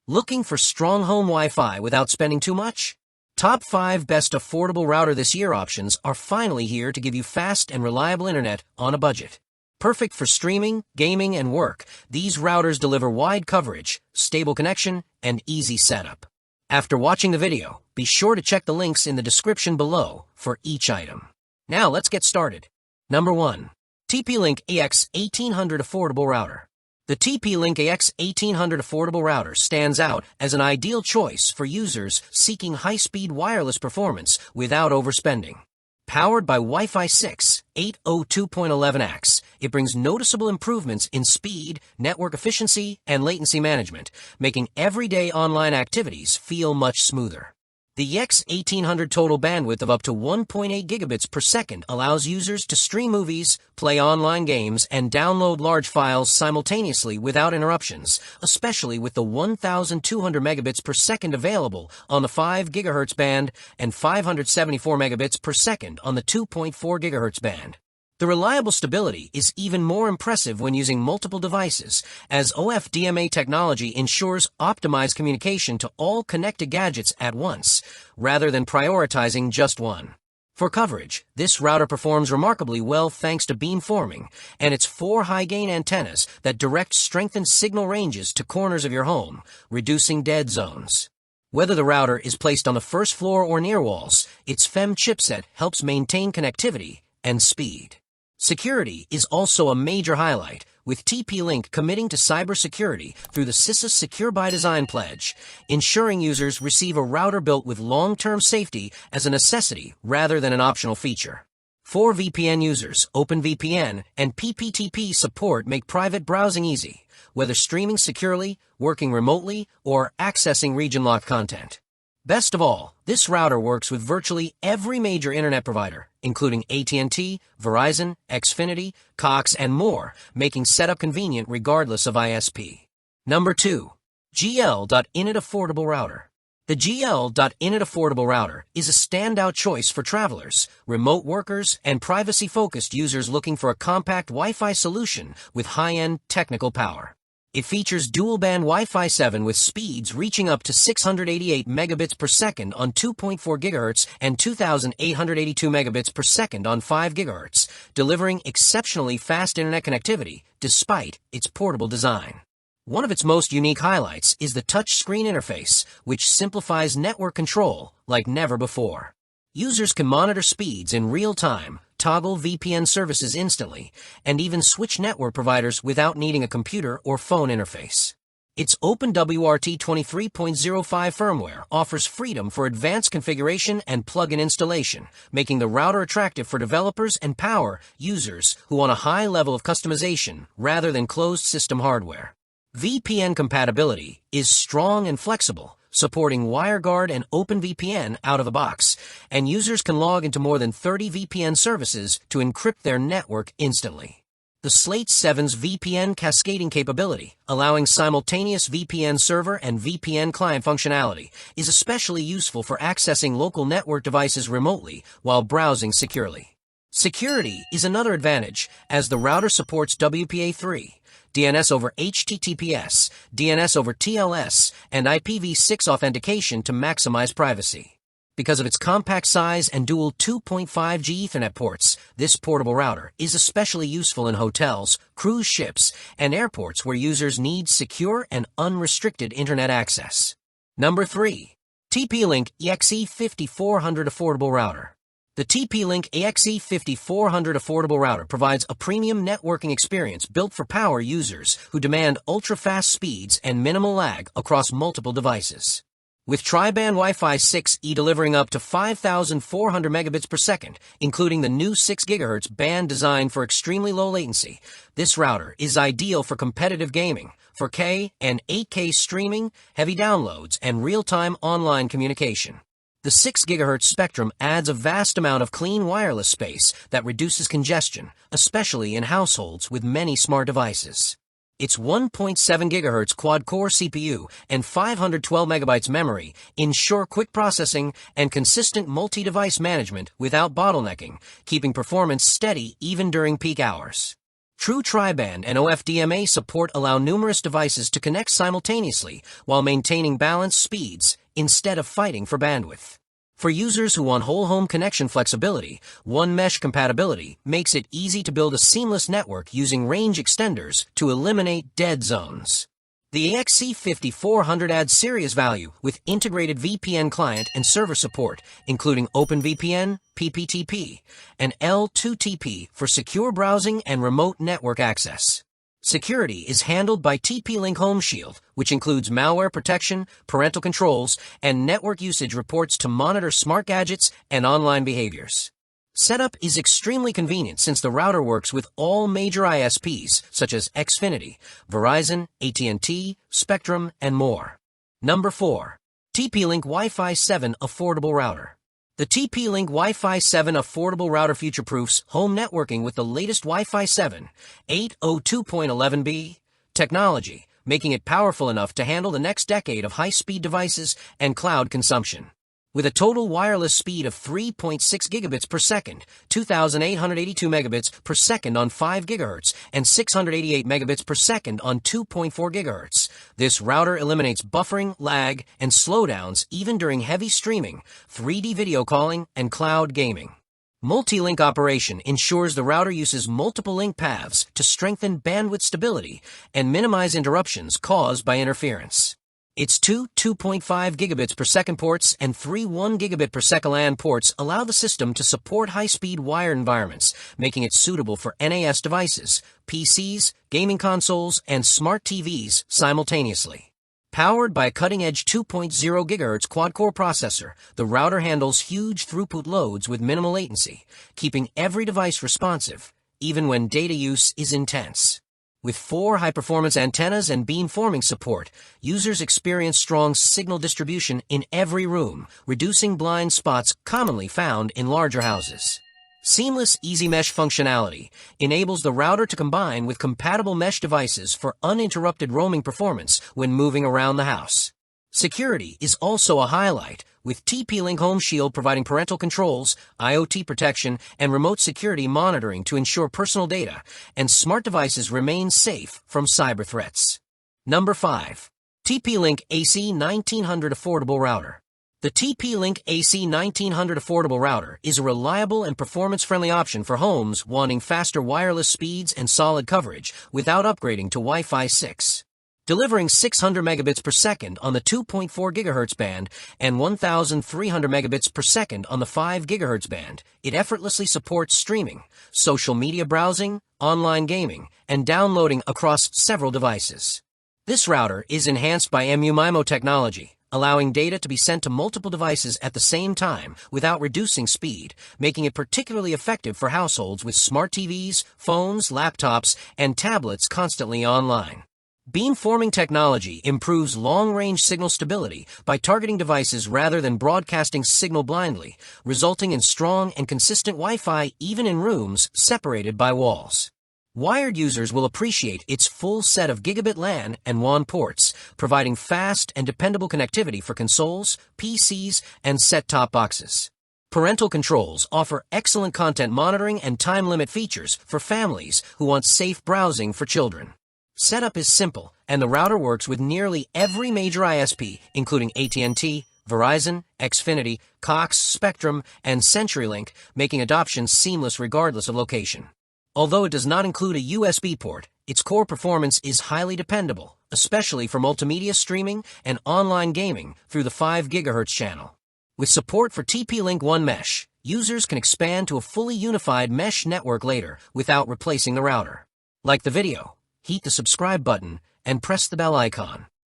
Looking for strong home Wi-Fi without spending too much? Top 5 best affordable router this year options are finally here to give you fast and reliable internet on a budget. Perfect for streaming, gaming, and work, these routers deliver wide coverage, stable connection, and easy setup. After watching the video, be sure to check the links in the description below for each item. Now let's get started. Number 1. TP-Link AX1800 Affordable Router. The TP-Link AX1800 Affordable Router stands out as an ideal choice for users seeking high-speed wireless performance without overspending. Powered by Wi-Fi 6, 802.11ax, it brings noticeable improvements in speed, network efficiency, and latency management, making everyday online activities feel much smoother. The X1800 total bandwidth of up to 1.8 gigabits per second allows users to stream movies, play online games, and download large files simultaneously without interruptions, especially with the 1,200 megabits per second available on the 5 GHz band and 574 megabits per second on the 2.4 GHz band. The reliable stability is even more impressive when using multiple devices, as OFDMA technology ensures optimized communication to all connected gadgets at once, rather than prioritizing just one. For coverage, this router performs remarkably well thanks to beamforming and its 4 high-gain antennas that direct strengthened signal ranges to corners of your home, reducing dead zones. Whether the router is placed on the first floor or near walls, its FEM chipset helps maintain connectivity and speed. Security is also a major highlight, with TP-Link committing to cybersecurity through the asus Secure by Design pledge, ensuring users receive a router built with long-term safety as a necessity rather than an optional feature. For VPN users, OpenVPN and PPTP support make private browsing easy, whether streaming securely, working remotely, or accessing region-locked content. Best of all, this router works with virtually every major internet provider, including AT&T, Verizon, Xfinity, Cox, and more, making setup convenient regardless of ISP. Number 2. GL.iNet Affordable Router. The GL.iNet Affordable Router is a standout choice for travelers, remote workers, and privacy-focused users looking for a compact Wi-Fi solution with high-end technical power. It features dual-band Wi-Fi 7 with speeds reaching up to 688 megabits per second on 2.4 GHz and 2,882 megabits per second on 5 GHz, delivering exceptionally fast internet connectivity despite its portable design. One of its most unique highlights is the touchscreen interface, which simplifies network control like never before. Users can monitor speeds in real time, toggle VPN services instantly, and even switch network providers without needing a computer or phone interface. Its OpenWRT 23.05 firmware offers freedom for advanced configuration and plug-in installation, making the router attractive for developers and power users who want a high level of customization rather than closed system hardware. VPN compatibility is strong and flexible, supporting WireGuard and OpenVPN out of the box, and users can log into more than 30 VPN services to encrypt their network instantly. The Slate 7's VPN cascading capability, allowing simultaneous VPN server and VPN client functionality, is especially useful for accessing local network devices remotely while browsing securely. Security is another advantage, as the router supports WPA3, DNS over HTTPS, DNS over TLS, and IPv6 authentication to maximize privacy. Because of its compact size and dual 2.5G Ethernet ports, this portable router is especially useful in hotels, cruise ships, and airports where users need secure and unrestricted internet access. Number 3. TP-Link AXE5400 Affordable Router. The TP-Link AXE5400 Affordable Router provides a premium networking experience built for power users who demand ultra-fast speeds and minimal lag across multiple devices. With tri-band Wi-Fi 6E delivering up to 5,400 megabits per second, including the new 6 GHz band designed for extremely low latency, this router is ideal for competitive gaming, 4K and 8K streaming, heavy downloads, and real-time online communication. The 6 GHz spectrum adds a vast amount of clean wireless space that reduces congestion, especially in households with many smart devices. Its 1.7 GHz quad-core CPU and 512 MB memory ensure quick processing and consistent multi-device management without bottlenecking, keeping performance steady even during peak hours. True tri-band and OFDMA support allow numerous devices to connect simultaneously while maintaining balanced speeds instead of fighting for bandwidth. For users who want whole home connection flexibility, One Mesh compatibility makes it easy to build a seamless network using range extenders to eliminate dead zones. The XC5400 adds serious value with integrated VPN client and server support, including OpenVPN, PPTP, and L2TP for secure browsing and remote network access. Security is handled by TP-Link Home Shield, which includes malware protection, parental controls, and network usage reports to monitor smart gadgets and online behaviors. Setup is extremely convenient since the router works with all major ISPs such as Xfinity, Verizon, AT&T, Spectrum, and more. Number 4. TP-Link Wi-Fi 7 Affordable Router. The TP-Link Wi-Fi 7 Affordable Router future-proofs home networking with the latest Wi-Fi 7 802.11b technology, making it powerful enough to handle the next decade of high-speed devices and cloud consumption. With a total wireless speed of 3.6 gigabits per second, 2,882 megabits per second on 5 gigahertz, and 688 megabits per second on 2.4 gigahertz. This router eliminates buffering, lag, and slowdowns even during heavy streaming, 3D video calling, and cloud gaming. Multi-link operation ensures the router uses multiple link paths to strengthen bandwidth stability and minimize interruptions caused by interference. Its two 2.5 gigabits per second ports and three 1 gigabit per second LAN ports allow the system to support high-speed wired environments, making it suitable for NAS devices, PCs, gaming consoles, and smart TVs simultaneously. Powered by a cutting-edge 2.0 GHz quad-core processor, the router handles huge throughput loads with minimal latency, keeping every device responsive, even when data use is intense. With 4 high-performance antennas and beamforming support, users experience strong signal distribution in every room, reducing blind spots commonly found in larger houses. Seamless Easy Mesh functionality enables the router to combine with compatible mesh devices for uninterrupted roaming performance when moving around the house. Security is also a highlight, with TP-Link Home Shield providing parental controls, IoT protection, and remote security monitoring to ensure personal data and smart devices remain safe from cyber threats. Number 5. TP-Link AC1900 Affordable Router. The TP-Link AC1900 Affordable Router is a reliable and performance-friendly option for homes wanting faster wireless speeds and solid coverage without upgrading to Wi-Fi 6. Delivering 600 megabits per second on the 2.4 gigahertz band and 1,300 megabits per second on the 5 gigahertz band, it effortlessly supports streaming, social media browsing, online gaming, and downloading across several devices. This router is enhanced by MU-MIMO technology, allowing data to be sent to multiple devices at the same time without reducing speed, making it particularly effective for households with smart TVs, phones, laptops, and tablets constantly online. Beamforming technology improves long-range signal stability by targeting devices rather than broadcasting signal blindly, resulting in strong and consistent Wi-Fi even in rooms separated by walls. Wired users will appreciate its full set of gigabit LAN and WAN ports, providing fast and dependable connectivity for consoles, PCs, and set-top boxes. Parental controls offer excellent content monitoring and time limit features for families who want safe browsing for children. Setup is simple, and the router works with nearly every major ISP, including AT&T, Verizon, Xfinity, Cox, Spectrum, and CenturyLink, making adoption seamless regardless of location. Although it does not include a USB port, its core performance is highly dependable, especially for multimedia streaming and online gaming through the 5 GHz channel. With support for TP-Link One Mesh, users can expand to a fully unified mesh network later without replacing the router. Like the video, hit the subscribe button, and press the bell icon.